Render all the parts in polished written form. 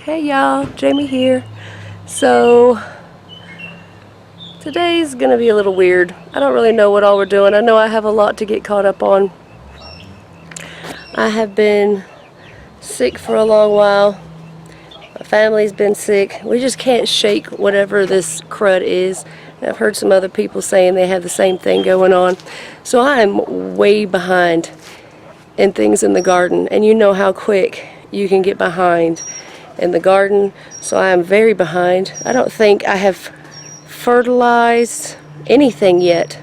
Hey y'all, Jamie here. So today's gonna be a little weird. I don't really know what all we're doing. I know I have a lot to get caught up on. I have been sick for a long while. My family's been sick. We just can't shake whatever this crud is. And I've heard some other people saying they have the same thing going on. So I'm way behind in things in the garden. And you know how quick you can get behind in the garden. So I am very behind. I don't think I have fertilized anything yet.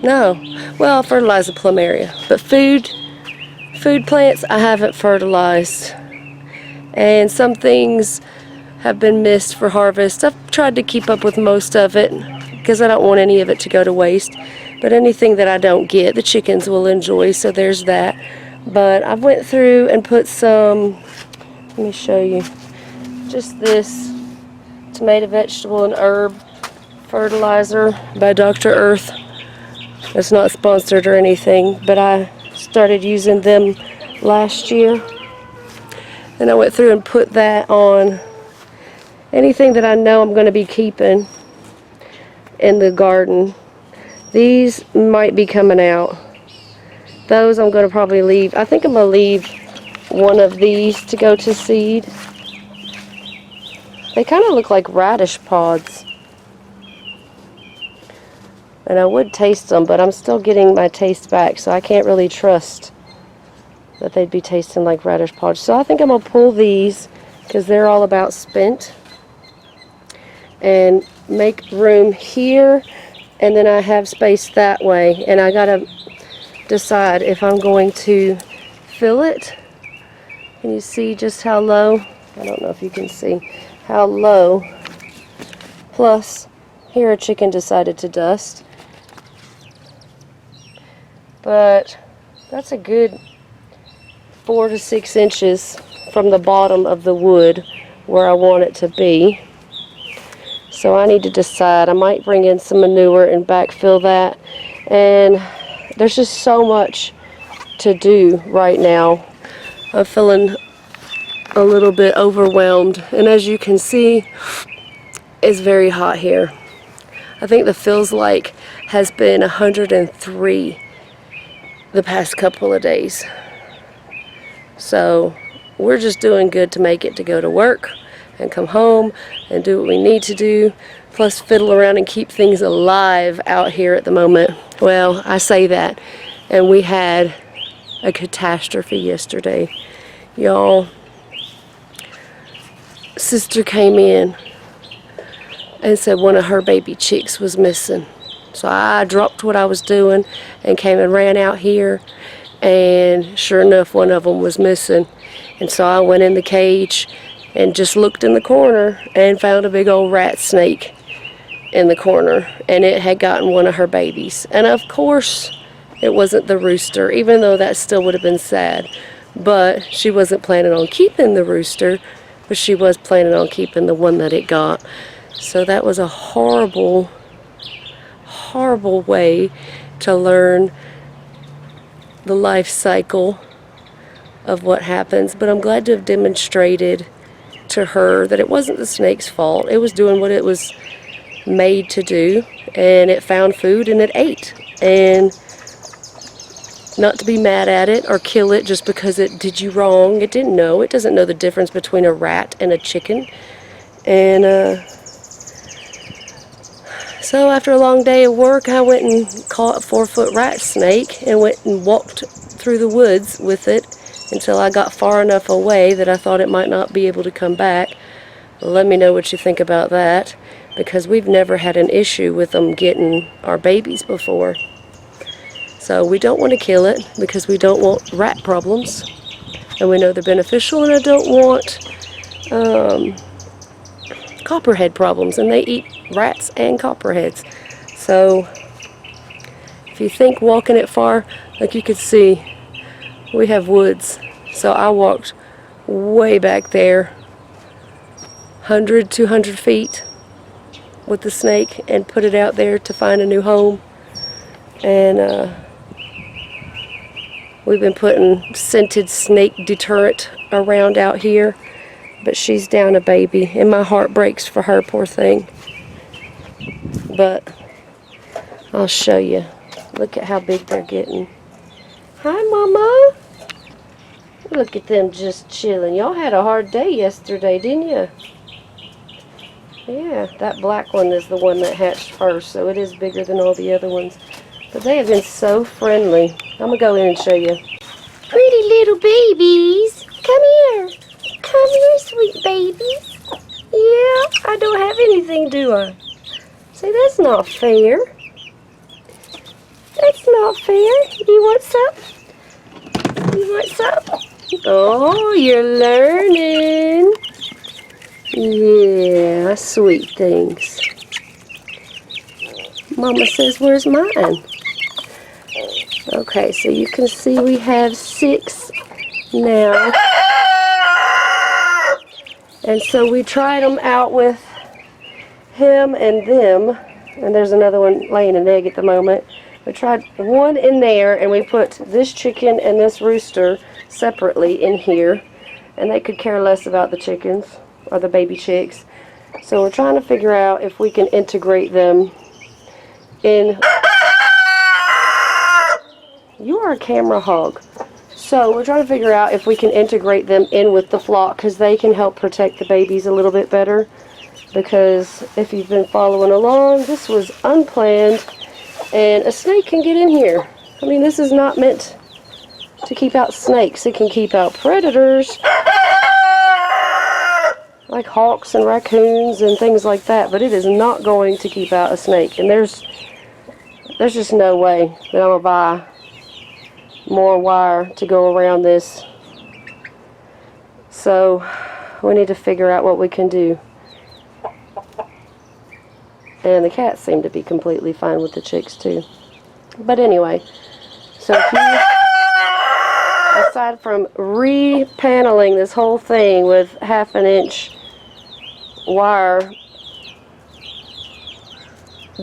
No. Well, I fertilized the plumeria. But food plants I haven't fertilized. And some things have been missed for harvest. I've tried to keep up with most of it because I don't want any of it to go to waste. But anything that I don't get, the chickens will enjoy, so there's that. But I went through and put some, let me show you, just this tomato, vegetable, and herb fertilizer by Dr. Earth. It's not sponsored or anything, but I started using them last year. And I went through and put that on anything that I know I'm going to be keeping in the garden. These might be coming out. Those I'm going to probably leave. I think I'm going to leave one of these to go to seed. They kind of look like radish pods. And I would taste them, but I'm still getting my taste back, so I can't really trust that they'd be tasting like radish pods. So I think I'm going to pull these because they're all about spent and make room here, and then I have space that way, and I gotta decide if I'm going to fill it. Can you see just how low? I don't know if you can see how low. Plus here a chicken decided to dust, but that's a good 4 to 6 inches from the bottom of the wood where I want it to be. So I need to decide. I might bring in some manure and backfill that. And there's just so much to do right now. I'm feeling a little bit overwhelmed. And as you can see, it's very hot here. I think the feels like has been 103 the past couple of days. So we're just doing good to make it to go to work and come home and do what we need to do, plus fiddle around and keep things alive out here at the moment. Well, I say that, and we had a catastrophe yesterday. Y'all, sister came in and said one of her baby chicks was missing. So I dropped what I was doing and came and ran out here, and sure enough, one of them was missing. And so I went in the cage and just looked in the corner and found a big old rat snake in the corner, and it had gotten one of her babies. And of course it wasn't the rooster, even though that still would have been sad. But she wasn't planning on keeping the rooster, but she was planning on keeping the one that it got. So that was a horrible way to learn the life cycle of what happens. But I'm glad to have demonstrated to her that it wasn't the snake's fault. It was doing what it was made to do, and it found food and it ate. And not to be mad at it or kill it just because it did you wrong. It didn't know. It doesn't know the difference between a rat and a chicken. And so after a long day of work, I went and caught a 4-foot rat snake and went and walked through the woods with it until I got far enough away that I thought it might not be able to come back. Let me know what you think about that, because we've never had an issue with them getting our babies before. So we don't want to kill it because we don't want rat problems, and we know they're beneficial, and I don't want copperhead problems, and they eat rats and copperheads. So if you think walking it far, like you could see, we have woods. So I walked way back there, 100, 200 feet with the snake, and put it out there to find a new home. And we've been putting scented snake deterrent around out here But she's down a baby, and my heart breaks for her, poor thing. But I'll show you. Look at how big they're getting. Hi, Mama. Look at them just chilling. Y'all had a hard day yesterday, didn't you? Yeah, that black one is the one that hatched first, so it is bigger than all the other ones. But they have been so friendly. I'm going to go in and show you. Pretty little babies. Come here. Come here, sweet babies. Yeah, I don't have anything, do I? See, that's not fair. That's not fair. You want some? You want some? Oh, you're learning. Yeah, sweet things. Mama says, where's mine? Okay, so you can see we have 6 now. And so we tried them out with him and them. And there's another one laying an egg at the moment. We tried one in there, and we put this chicken and this rooster separately in here. And they could care less about the chickens, or the baby chicks. So we're trying to figure out if we can integrate them in. You are a camera hog. So we're trying to figure out if we can integrate them in with the flock, because they can help protect the babies a little bit better. Because if you've been following along, this was unplanned, and a snake can get in here. I mean, this is not meant to keep out snakes. It can keep out predators like hawks and raccoons and things like that, but it is not going to keep out a snake. And there's just no way that I'm gonna buy more wire to go around this. So we need to figure out what we can do. And the cats seem to be completely fine with the chicks too. But anyway, so if you, aside from repaneling this whole thing with 1/2 inch wire,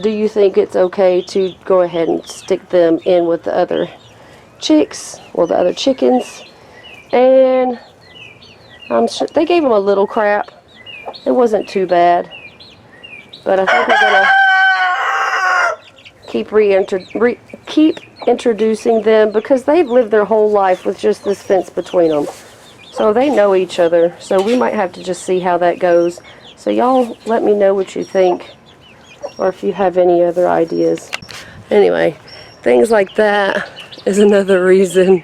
do you think it's okay to go ahead and stick them in with the other chicks, or the other chickens? And I'm sure they gave them a little crap. It wasn't too bad. But I think we're going to keep introducing them, because they've lived their whole life with just this fence between them. So they know each other. So we might have to just see how that goes. So y'all let me know what you think, or if you have any other ideas. Anyway, things like that is another reason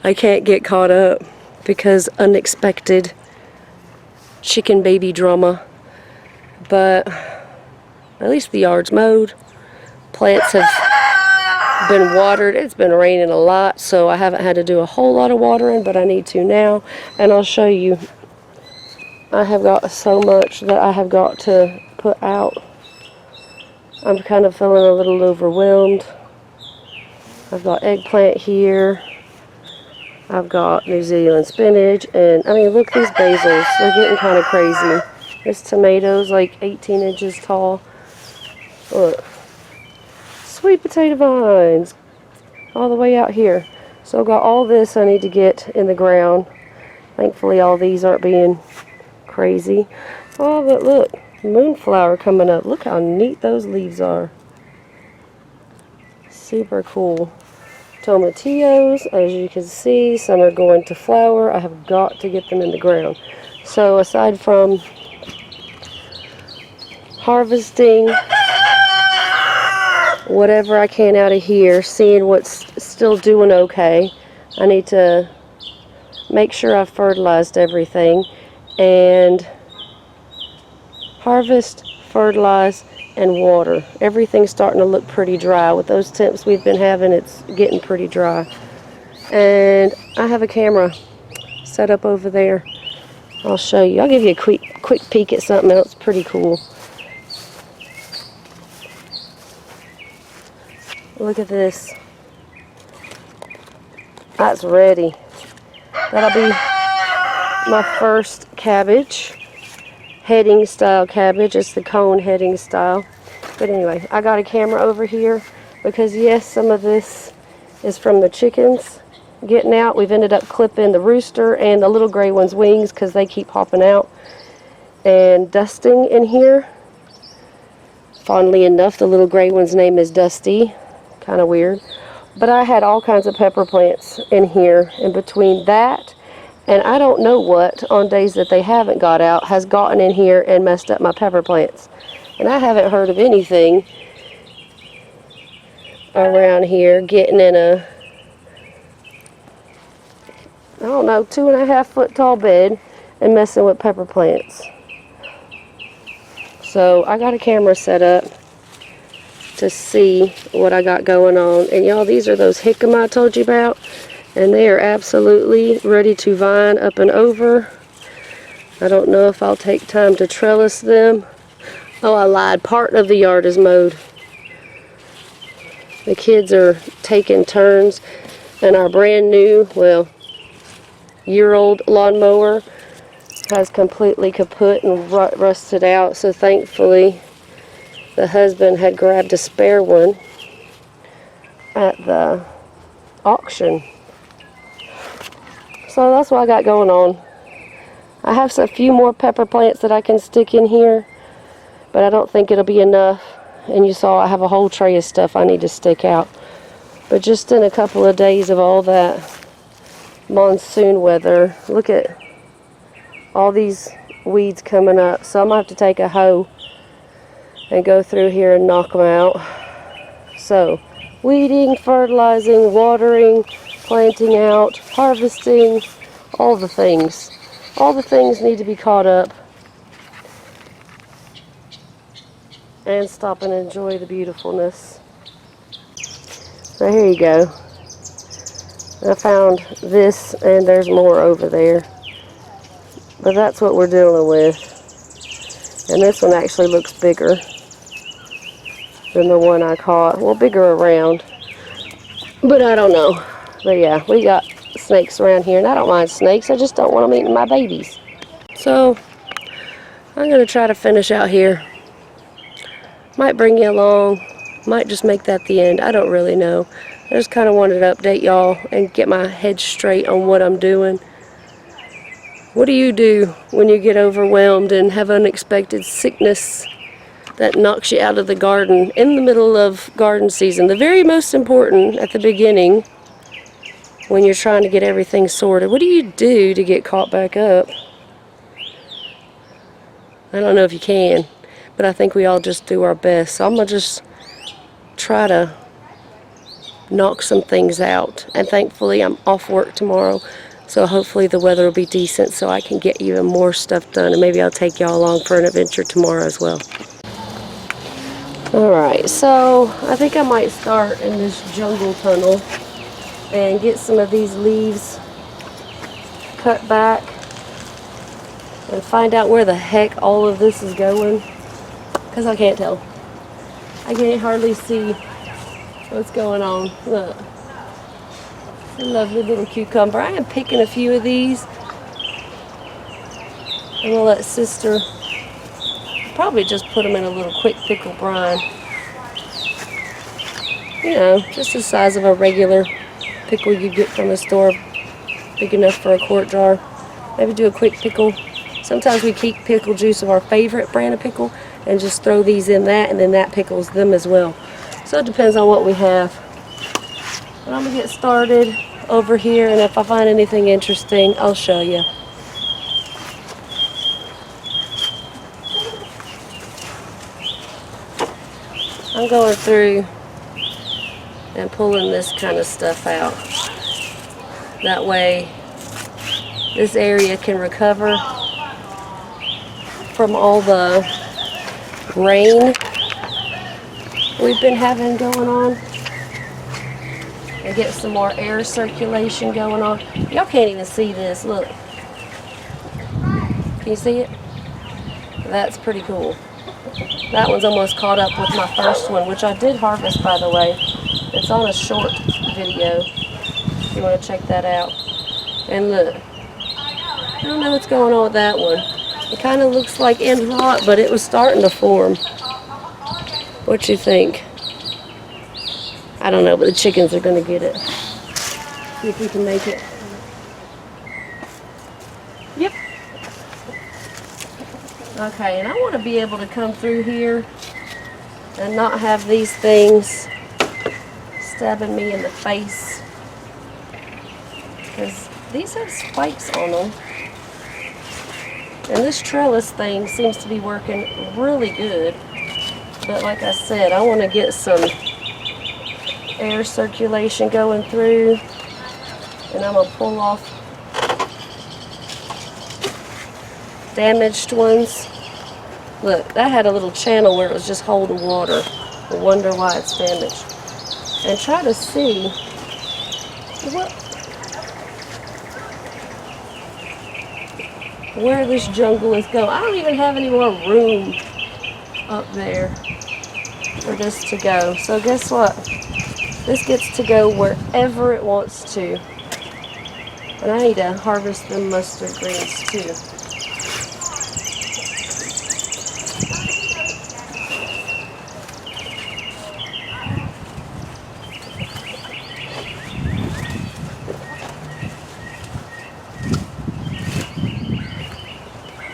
I can't get caught up, because unexpected chicken baby drama. But at least the yard's mowed. Plants have been watered. It's been raining a lot, so I haven't had to do a whole lot of watering, but I need to now. And I'll show you. I have got so much that I have got to put out. I'm kind of feeling a little overwhelmed. I've got eggplant here. I've got New Zealand spinach. And I mean, look, these basils. They're getting kind of crazy. This tomato's like 18 inches tall. Look. Sweet potato vines. All the way out here. So I've got all this I need to get in the ground. Thankfully all these aren't being crazy. Oh, but look. Moonflower coming up. Look how neat those leaves are. Super cool. Tomatillos, as you can see, some are going to flower. I have got to get them in the ground. So aside from harvesting whatever I can out of here, seeing what's still doing okay, I need to make sure I've fertilized everything, and harvest, fertilize, and water. Everything's starting to look pretty dry. With those temps we've been having, it's getting pretty dry. And I have a camera set up over there. I'll show you. I'll give you a quick peek at something else pretty cool. Look at this. That's ready. That'll be my first cabbage. Heading style cabbage. It's the cone heading style. But anyway, I got a camera over here because yes, some of this is from the chickens, getting out. We've ended up clipping the rooster and the little gray one's wings because they keep hopping out, and dusting in here. Fondly enough, the little gray one's name is Dusty. Kind of weird. But I had all kinds of pepper plants in here, and between that and I don't know what, on days that they haven't got out, has gotten in here and messed up my pepper plants. And I haven't heard of anything around here getting in a, I don't know, 2.5 foot tall bed and messing with pepper plants. So I got a camera set up to see what I got going on. And y'all, these are those jicama I told you about. And they are absolutely ready to vine up and over. I don't know if I'll take time to trellis them. Oh, I lied. Part of the yard is mowed. The kids are taking turns, and our brand new, well, year-old lawnmower has completely kaput and rusted out. So thankfully, the husband had grabbed a spare one at the auction. So that's what I got going on. I have a few more pepper plants that I can stick in here, but I don't think it'll be enough. And you saw I have a whole tray of stuff I need to stick out. But just in a couple of days of all that monsoon weather, look at all these weeds coming up. So I'm going to have to take a hoe and go through here and knock them out. So, weeding, fertilizing, watering, planting out, harvesting, all the things. All the things need to be caught up. And stop and enjoy the beautifulness. So here you go. I found this, and there's more over there. But that's what we're dealing with. And this one actually looks bigger than the one I caught. Well, bigger around. But I don't know. But yeah, we got snakes around here, and I don't mind snakes. I just don't want them eating my babies. So, I'm going to try to finish out here. Might bring you along. Might just make that the end. I don't really know. I just kind of wanted to update y'all and get my head straight on what I'm doing. What do you do when you get overwhelmed and have unexpected sickness that knocks you out of the garden in the middle of garden season? The very most important at the beginning, when you're trying to get everything sorted. What do you do to get caught back up? I don't know if you can, but I think we all just do our best. So I'm going to just try to knock some things out. And thankfully I'm off work tomorrow, so hopefully the weather will be decent so I can get even more stuff done. And maybe I'll take y'all along for an adventure tomorrow as well. Alright, so I think I might start in this jungle tunnel and get some of these leaves cut back and find out where the heck all of this is going, because I can't tell. I can't hardly see what's going on. Look, a lovely little cucumber. I am picking a few of these. I'm gonna let sister probably just put them in a little quick pickle brine. You know, just the size of a regular pickle you get from the store, big enough for a quart jar. Maybe do a quick pickle. Sometimes we keep pickle juice of our favorite brand of pickle and just throw these in that, and then that pickles them as well. So it depends on what we have. But I'm gonna get started over here, and if I find anything interesting, I'll show you. I'm going through and pulling this kind of stuff out. That way this area can recover from all the rain we've been having going on, and get some more air circulation going on. Y'all can't even see this, look. Can you see it? That's pretty cool. That one's almost caught up with my first one, which I did harvest, by the way. It's on a short video if you want to check that out. And look, I don't know what's going on with that one. It kind of looks like end rot, but it was starting to form. What you think? I don't know, but the chickens are going to get it. See if we can make it. Yep. Okay, and I want to be able to come through here and not have these things stabbing me in the face, because these have spikes on them. And this trellis thing seems to be working really good. But like I said, I want to get some air circulation going through. And I'm going to pull off damaged ones. Look, that had a little channel where it was just holding water. I wonder why it's damaged. And try to see where this jungle is going. I don't even have any more room up there for this to go. So guess what? This gets to go wherever it wants to. And I need to harvest the mustard greens too.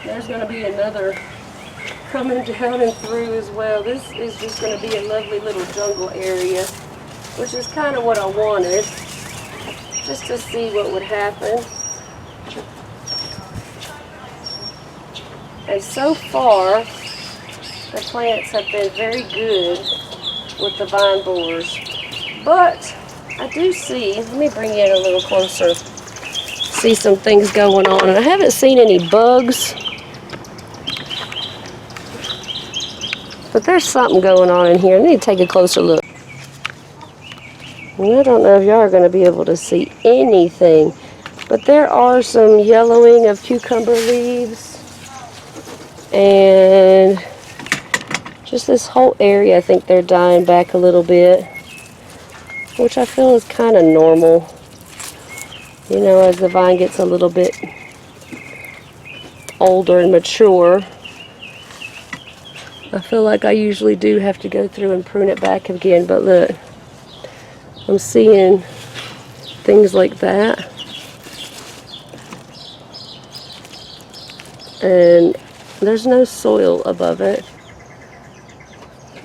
There's going to be another coming down and through as well. This is just going to be a lovely little jungle area, which is kind of what I wanted, just to see what would happen. And so far, the plants have been very good with the vine borers. But I do see, let me bring you in a little closer, see some things going on. And I haven't seen any bugs, but there's something going on in here. I need to take a closer look. And I don't know if y'all are going to be able to see anything, but there are some yellowing of cucumber leaves. And just this whole area, I think they're dying back a little bit, which I feel is kind of normal. You know, as the vine gets a little bit older and mature, I feel like I usually do have to go through and prune it back again. But look, I'm seeing things like that. And there's no soil above it.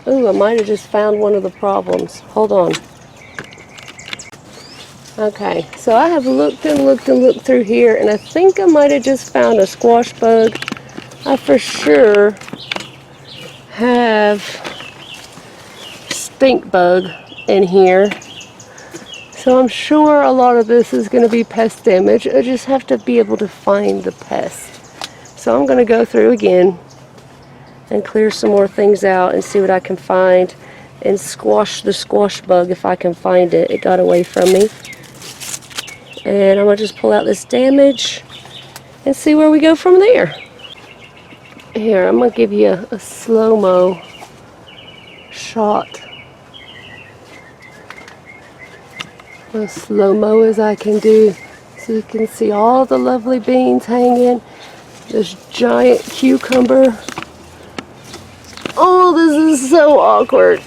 Ooh, I might have just found one of the problems. Hold on. Okay, so I have looked and looked and looked through here, and I think I might have just found a squash bug. I for sure have stink bug in here. So I'm sure a lot of this is going to be pest damage. I just have to be able to find the pest. So I'm going to go through again and clear some more things out and see what I can find and squash the squash bug if I can find it. It got away from me. And I'm going to just pull out this damage and see where we go from there. Here, I'm going to give you a slow-mo shot. As slow-mo as I can do, so you can see all the lovely beans hanging. This giant cucumber. Oh, this is so awkward.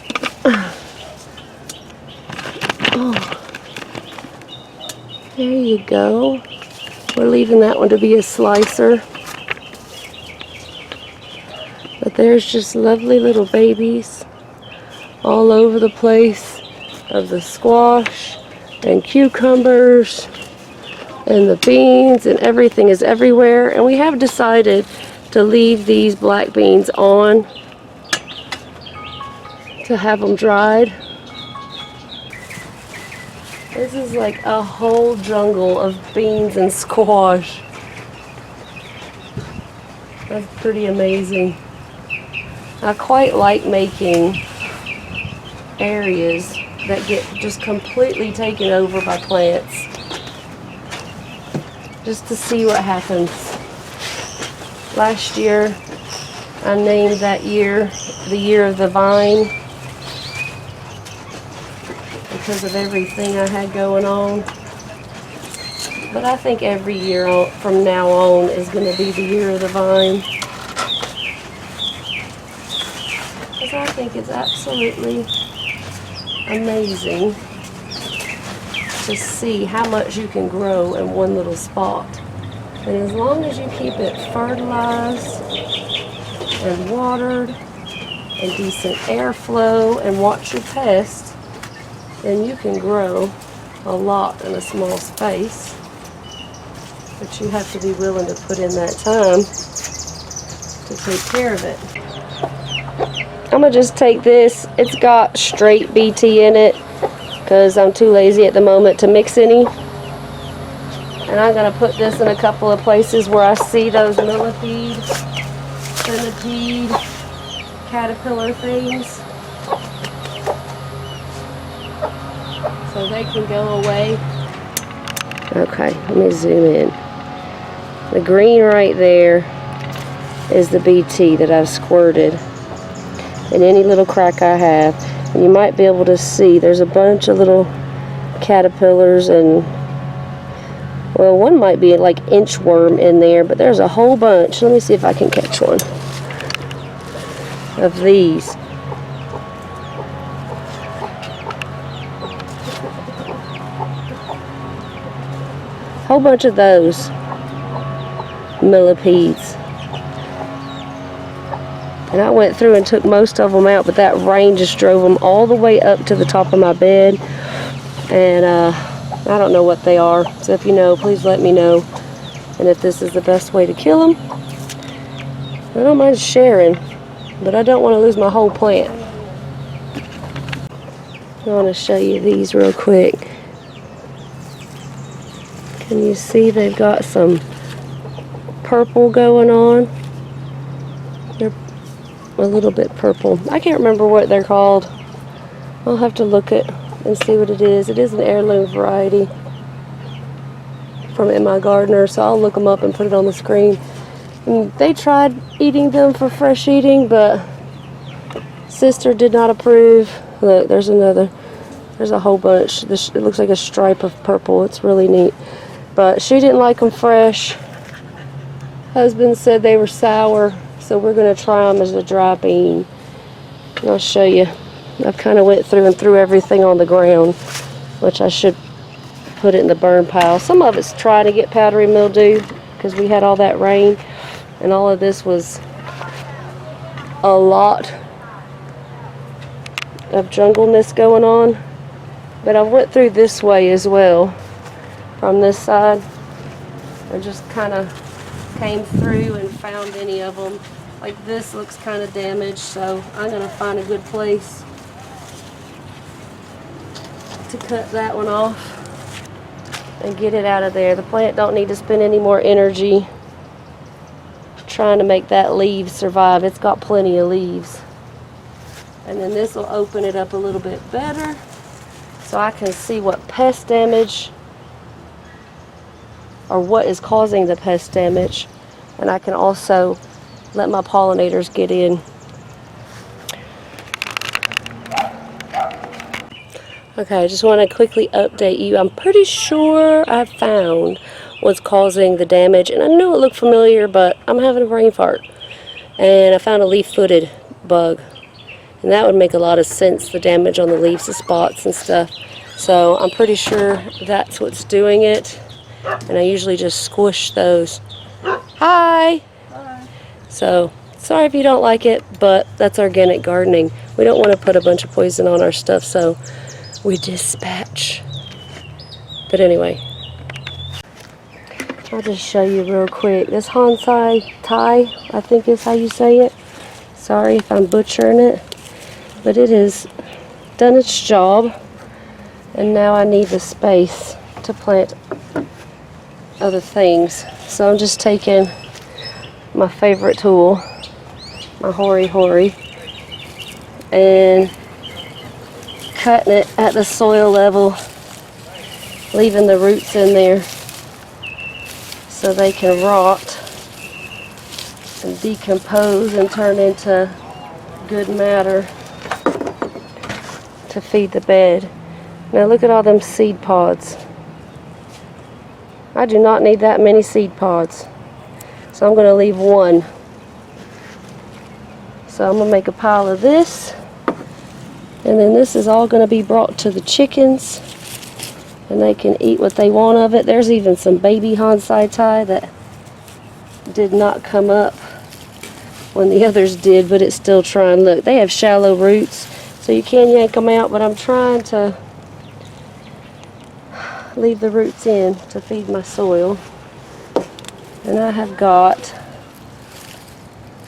Oh. There you go. We're leaving that one to be a slicer. But there's just lovely little babies all over the place of the squash and cucumbers and the beans, and everything is everywhere. And we have decided to leave these black beans on to have them dried. This is like a whole jungle of beans and squash. That's pretty amazing. I quite like making areas that get just completely taken over by plants, just to see what happens. Last year, I named that year the year of the vine because of everything I had going on. But I think every year from now on is going to be the year of the vine, because I think it's absolutely amazing to see how much you can grow in one little spot. And as long as you keep it fertilized and watered and decent airflow and watch your pests, then you can grow a lot in a small space. But you have to be willing to put in that time to take care of it. I'm gonna just take this. It's got straight BT in it because I'm too lazy at the moment to mix any. And I'm gonna put this in a couple of places where I see those millipede, centipede, caterpillar things, so they can go away. Okay, let me zoom in. The green right there is the BT that I've squirted in any little crack I have. And you might be able to see there's a bunch of little caterpillars, and well, one might be like inchworm in there, but there's a whole bunch. Let me see if I can catch one of these. Whole bunch of those millipedes. And I went through and took most of them out, but that rain just drove them all the way up to the top of my bed. And I don't know what they are. So if you know, please let me know. And if this is the best way to kill them, I don't mind sharing, but I don't want to lose my whole plant. I want to show you these real quick. Can you see they've got some purple going on? They're a little bit purple. I can't remember what they're called. I'll have to look it and see what it is. It is an heirloom variety from In My Gardener, so I'll look them up and put it on the screen. And they tried eating them for fresh eating, but sister did not approve. Look, there's another. There's a whole bunch. It looks like a stripe of purple. It's really neat. But she didn't like them fresh. Husband said they were sour, so we're going to try them as a dry bean. And I'll show you. I've kind of went through and threw everything on the ground, which I should put it in the burn pile. Some of it's trying to get powdery mildew because we had all that rain, and all of this was a lot of jungleness going on. But I went through this way as well, from this side. I just kind of came through and found any of them. Like this looks kind of damaged, so I'm going to find a good place to cut that one off and get it out of there. The plant don't need to spend any more energy trying to make that leaf survive. It's got plenty of leaves. And then this will open it up a little bit better so I can see what pest damage or what is causing the pest damage, and I can also let my pollinators get in. Okay, I just want to quickly update you. I'm pretty sure I found what's causing the damage, and I knew it looked familiar, but I'm having a brain fart. And I found a leaf-footed bug, and that would make a lot of sense, the damage on the leaves, the spots and stuff. So I'm pretty sure that's what's doing it, and I usually just squish those. Hi! Hi! So, sorry if you don't like it, but that's organic gardening. We don't want to put a bunch of poison on our stuff, so we dispatch. But anyway, I'll just show you real quick. This Homesteading, I think is how you say it. Sorry if I'm butchering it, but it has done its job, and now I need the space to plant other things. So I'm just taking my favorite tool, my hori, and cutting it at the soil level, leaving the roots in there so they can rot and decompose and turn into good matter to feed the bed. Now look at all them seed pods. I do not need that many seed pods, so I'm going to leave one. So I'm going to make a pile of this, and then this is all going to be brought to the chickens and they can eat what they want of it. There's even some baby Homesteading that did not come up when the others did, but it's still trying. Look, they have shallow roots, so you can yank them out, but I'm trying to leave the roots in to feed my soil. And I have got,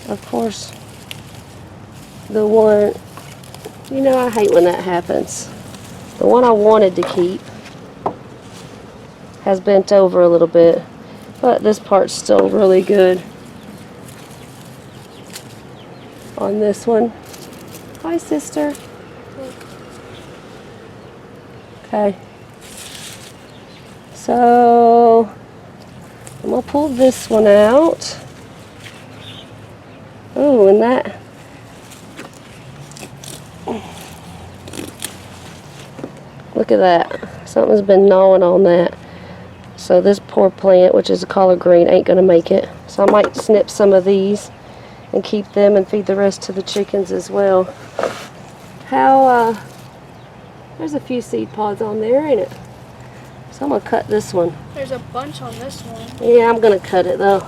of course, the one, you know, I hate when that happens. The one I wanted to keep has bent over a little bit, but this part's still really good on this one. Hi, sister. Okay. So I'm gonna pull this one out. Oh, and that. Look at that. Something's been gnawing on that. So this poor plant, which is a collard green, ain't gonna make it. So I might snip some of these and keep them and feed the rest to the chickens as well. There's a few seed pods on there, ain't it? So I'm gonna cut this one. There's a bunch on this one. Yeah, I'm gonna cut it though.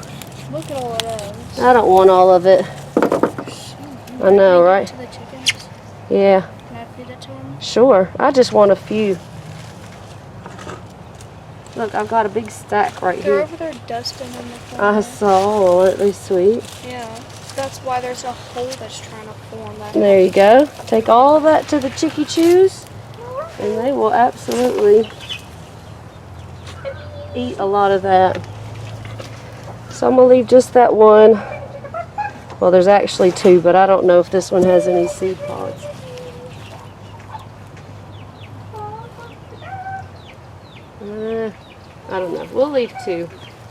Look at all of those. I don't want all of it. I know, right? To the chickens? Yeah. Can I feed it to them? Sure. I just want a few. Look, I've got a big stack right They're here. over there dusting in the corner. I saw. Aren't they sweet? Yeah. That's why there's a hole that's trying to form. There you go. Take all of that to the Chicky Chews, and they will absolutely eat a lot of that. So I'm going to leave just that one. Well, there's actually two, but I don't know if this one has any seed pods. I don't know. We'll leave two,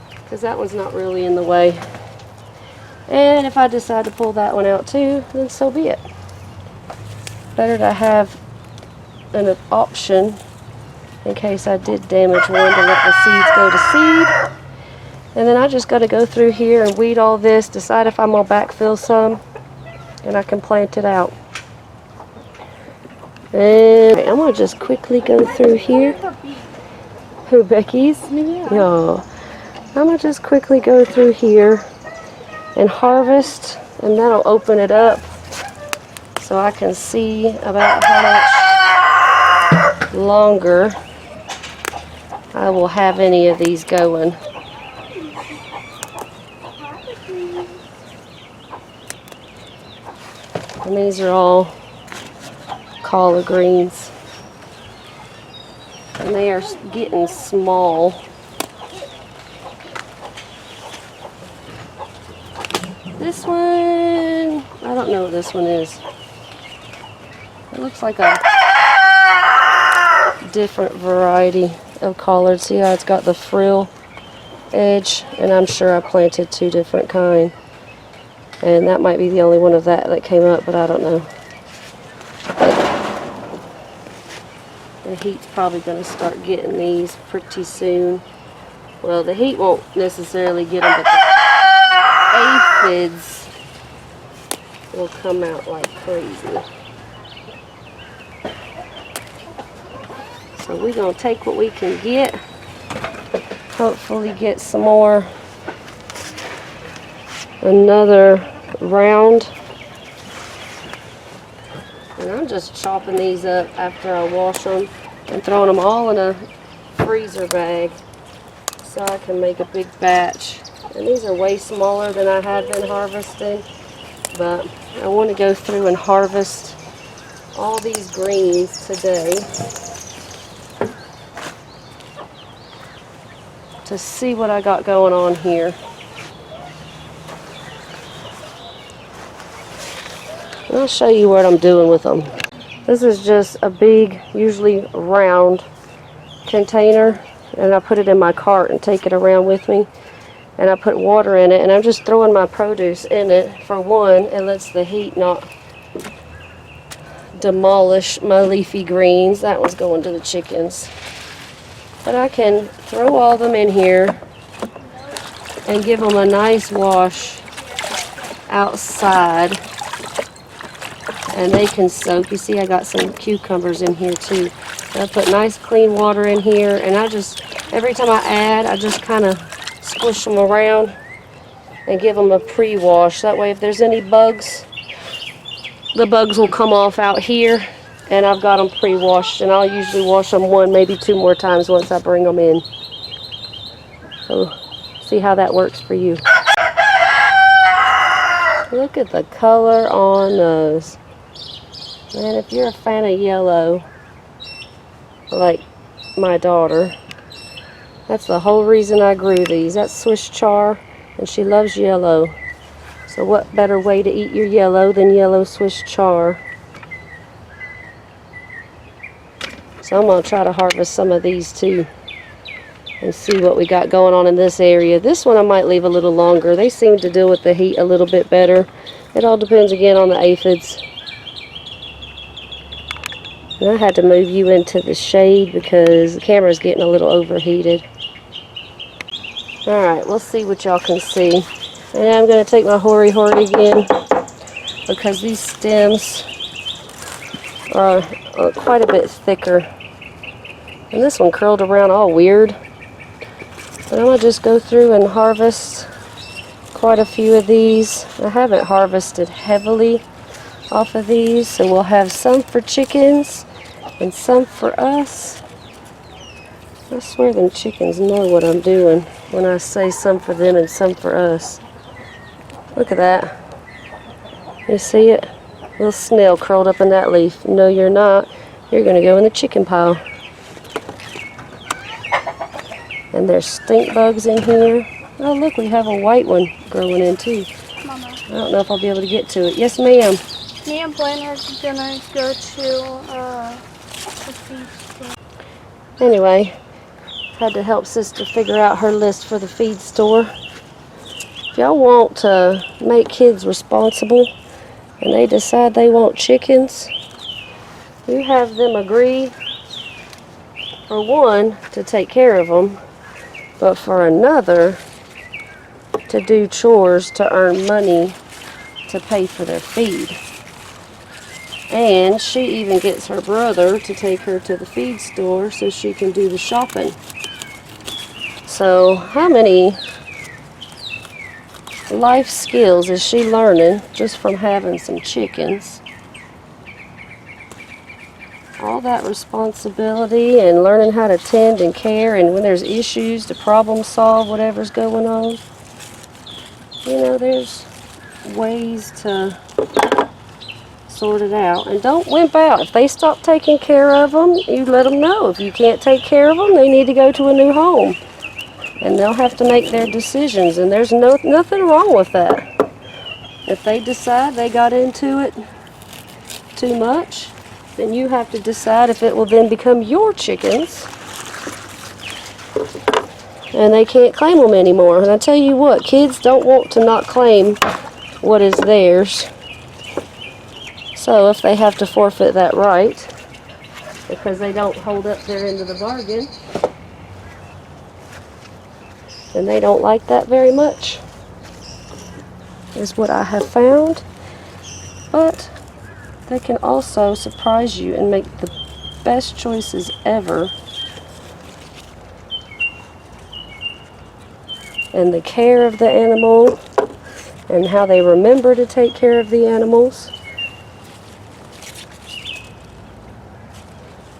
because that one's not really in the way. And if I decide to pull that one out too, then so be it. Better to have an option in case I did damage one, to let the seeds go to seed. And then I just got to go through here and weed all this, decide if I'm going to backfill some, and I can plant it out. And I'm going to just quickly go through here. Who, Becky's? Yeah. I'm going to just quickly go through here and harvest, and that'll open it up so I can see about how much longer I will have any of these going. And these are all collard greens, and they are getting small. This one, I don't know what this one is. It looks like a different variety of collard. See how it's got the frill edge, and I'm sure I planted two different kinds. And that might be the only one of that came up, but I don't know. But the heat's probably going to start getting these pretty soon. Well, the heat won't necessarily get them, but the aphids will come out like crazy. So we're going to take what we can get. Hopefully get some more. Another round. And I'm just chopping these up after I wash them and throwing them all in a freezer bag so I can make a big batch. And these are way smaller than I had been harvesting, but I want to go through and harvest all these greens today to see what I got going on here. And I'll show you what I'm doing with them. This is just a big, usually round container, and I put it in my cart and take it around with me. And I put water in it, and I'm just throwing my produce in it. For one, it lets the heat not demolish my leafy greens. That one's going to the chickens. But I can throw all of them in here and give them a nice wash outside. And they can soak. You see I got some cucumbers in here too. I put nice clean water in here, and every time I add, I just kind of squish them around and give them a pre-wash. That way if there's any bugs, the bugs will come off out here, and I've got them pre-washed, and I'll usually wash them 1, maybe 2 more times once I bring them in. So see how that works for you. Look at the color on those. Man, if you're a fan of yellow, like my daughter, that's the whole reason I grew these. That's Swiss char, and she loves yellow. So what better way to eat your yellow than yellow Swiss char? So I'm going to try to harvest some of these too and see what we got going on in this area. This one I might leave a little longer. They seem to deal with the heat a little bit better. It all depends again on the aphids. And I had to move you into the shade because the camera's getting a little overheated. Alright, we'll see what y'all can see. And I'm going to take my Hori Hori again because these stems are quite a bit thicker. And this one curled around all weird. But I'm going to just go through and harvest quite a few of these. I haven't harvested heavily off of these, so we'll have some for chickens and some for us. I swear them chickens know what I'm doing when I say some for them and some for us. Look at that. You see it? Little snail curled up in that leaf. No, you're not. You're going to go in the chicken pile. And there's stink bugs in here. Oh, look, we have a white one growing in too. Mama. I don't know if I'll be able to get to it. Yes, ma'am. Me and Blaine are gonna go to the feed store. Anyway, had to help sister figure out her list for the feed store. If y'all want to make kids responsible and they decide they want chickens, you have them agree, for one, to take care of them, but for another, to do chores to earn money to pay for their feed. And she even gets her brother to take her to the feed store so she can do the shopping. So how many life skills is she learning just from having some chickens? All that responsibility and learning how to tend and care, and when there's issues to problem solve whatever's going on. You know, there's ways to sort it out. And don't wimp out. If they stop taking care of them, you let them know. If you can't take care of them, they need to go to a new home. And they'll have to make their decisions, and there's nothing wrong with that. If they decide they got into it too much, then you have to decide if it will then become your chickens and they can't claim them anymore. And I tell you what, kids don't want to not claim what is theirs. So if they have to forfeit that right because they don't hold up their end of the bargain, then they don't like that very much, is what I have found. But they can also surprise you and make the best choices ever. And the care of the animal and how they remember to take care of the animals.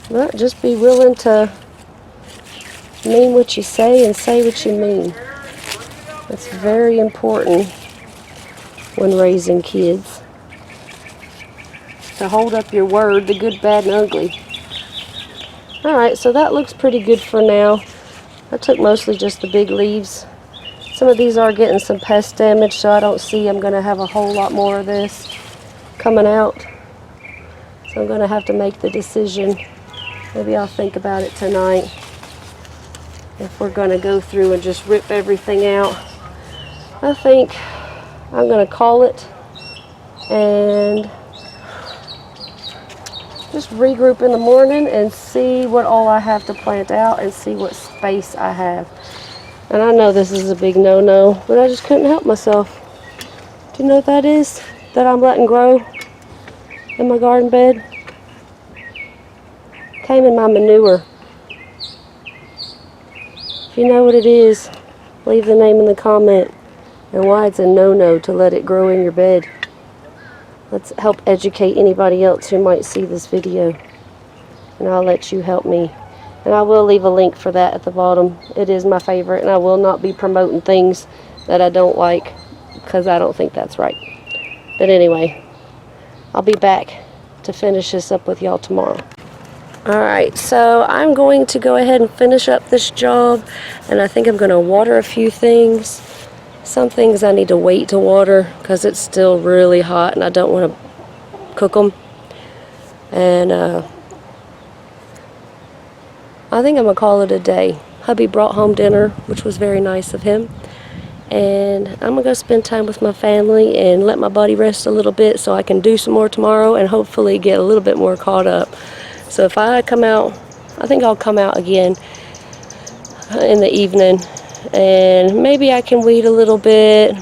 But just be willing to mean what you say and say what you mean. That's very important when raising kids. To hold up your word, the good, bad, and ugly. Alright, so that looks pretty good for now. I took mostly just the big leaves. Some of these are getting some pest damage, so I don't see I'm going to have a whole lot more of this coming out. So I'm going to have to make the decision. Maybe I'll think about it tonight. If we're going to go through and just rip everything out. I think I'm going to call it and just regroup in the morning and see what all I have to plant out and see what space I have. And I know this is a big no-no, but I just couldn't help myself. Do you know what that is? That I'm letting grow in my garden bed? came in my manure. If you know what it is, leave the name in the comment and why it's a no-no to let it grow in your bed. Let's help educate anybody else who might see this video. And I'll let you help me. And I will leave a link for that at the bottom. It is my favorite, and I will not be promoting things that I don't like because I don't think that's right. But anyway, I'll be back to finish this up with y'all tomorrow. Alright, so I'm going to go ahead and finish up this job, and I think I'm going to water a few things. Some things I need to wait to water because it's still really hot and I don't want to cook them. And I think I'm going to call it a day. Hubby brought home dinner, which was very nice of him. And I'm going to go spend time with my family and let my body rest a little bit so I can do some more tomorrow and hopefully get a little bit more caught up. So if I come out, I think I'll come out again in the evening. And maybe I can weed a little bit,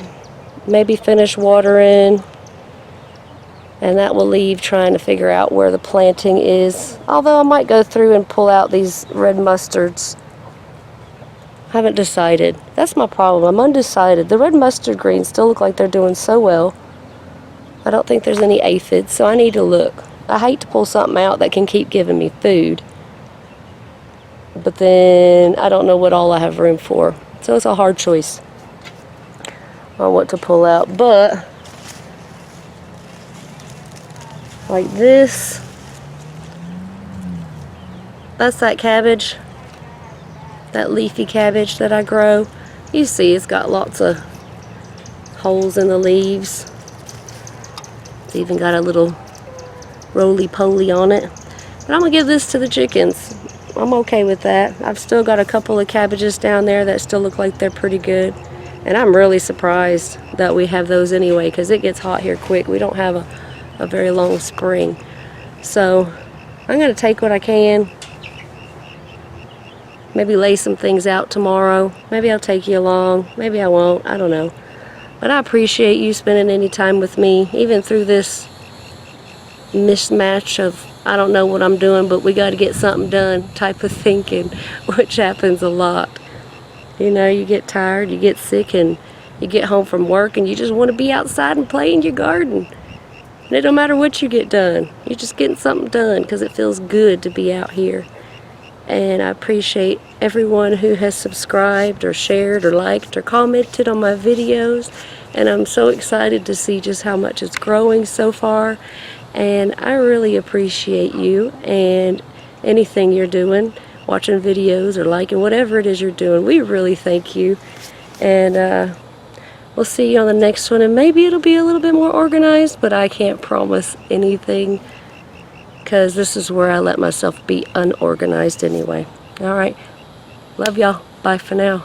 maybe finish watering. And that will leave trying to figure out where the planting is. Although I might go through and pull out these red mustards. Haven't decided. That's my problem. I'm undecided. The red mustard greens still look like they're doing so well. I don't think there's any aphids, so I need to look. I hate to pull something out that can keep giving me food. But then I don't know what all I have room for. So it's a hard choice on what to pull out. But like this, that's that cabbage. That leafy cabbage that I grow. You see it's got lots of holes in the leaves. It's even got a little roly-poly on it. But I'm going to give this to the chickens. I'm okay with that. I've still got a couple of cabbages down there that still look like they're pretty good. And I'm really surprised that we have those anyway because it gets hot here quick. We don't have a very long spring. So I'm going to take what I can. Maybe lay some things out tomorrow. Maybe I'll take you along. Maybe I won't. I don't know. But I appreciate you spending any time with me, even through this mismatch of I don't know what I'm doing, but we got to get something done type of thinking, which happens a lot. You know, you get tired, you get sick, and you get home from work, and you just want to be outside and play in your garden. And it don't matter what you get done. You're just getting something done because it feels good to be out here. And I appreciate everyone who has subscribed or shared or liked or commented on my videos. And I'm so excited to see just how much it's growing so far. And I really appreciate you and anything you're doing, watching videos or liking, whatever it is you're doing. We really thank you. And we'll see you on the next one. And maybe it'll be a little bit more organized, but I can't promise anything, because this is where I let myself be unorganized anyway. Alright, love y'all. Bye for now.